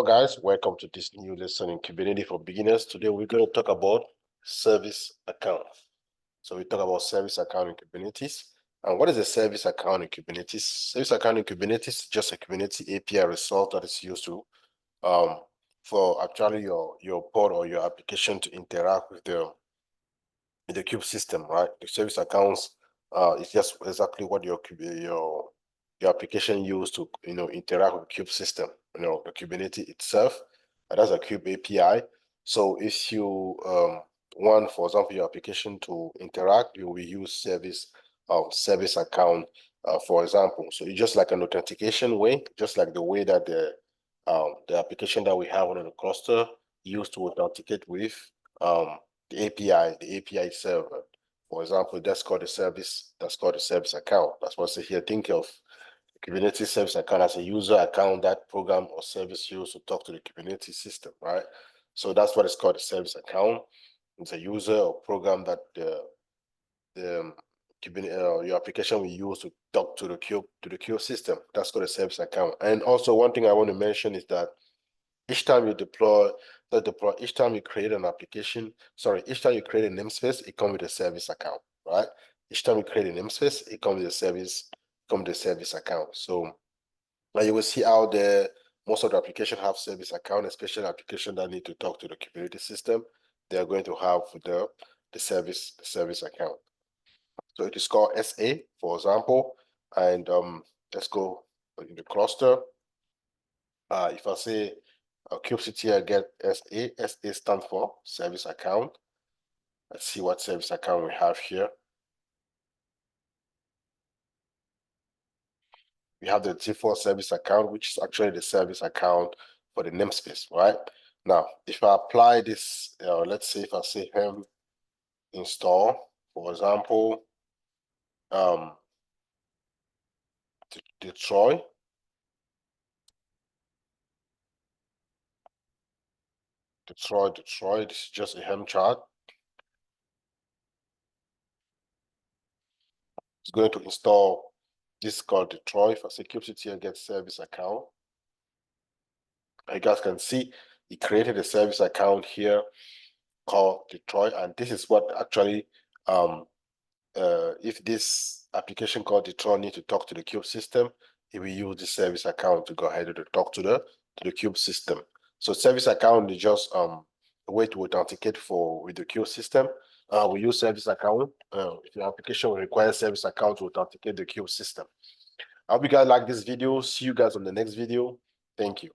Hello guys, welcome to this new lesson in Kubernetes for beginners. Today we're going to talk about service account. So we talk about service account in Kubernetes. And what is a service account in Kubernetes? Service account in Kubernetes is just a Kubernetes API result that is used to for actually your pod or your application to interact with the kube system, right? The service accounts is just exactly what your application used to interact with the kube system, the Kubernetes itself. And that's a kube API. So if you want, for example, your application to interact, you will use service account, for example. So it's just like an authentication way, just like the way that the application that we have on the cluster used to authenticate with the API server. For example, that's called the service account. That's what I say here. Think of Kubernetes service account as a user account that program or service used to talk to the Kubernetes system, right? So that's what it's called, the service account. It's a user or program that your application will use to talk to the kube system. That's called a service account. And also one thing I want to mention is that each time you each time you create an application, each time you create a namespace, it comes with a service account, right? Each time you create a namespace, it comes with a service account. So now you will see how most of the application have service account, especially application that need to talk to the Kubernetes system. They are going to have the service account. So it is called SA, for example, and let's go in the cluster. If I say kubectl get SA stands for service account. Let's see what service account we have here. We have the default service account, which is actually the service account for the namespace, right? Now, if I apply this, let's say if I say hem install, for example, Detroit. Detroit, this is just a hem chart. It's going to install this called Detroit. If I say kubectl get service account, you guys can see it created a service account here called Detroit, and this is what actually if this application called Detroit need to talk to the kube system, it will use the service account to go ahead and talk to the kube system. So service account is just a way to authenticate with the kube system. We use service account if your application will require service account to authenticate the kube system. I hope you guys like this video. See you guys on the next video. Thank you.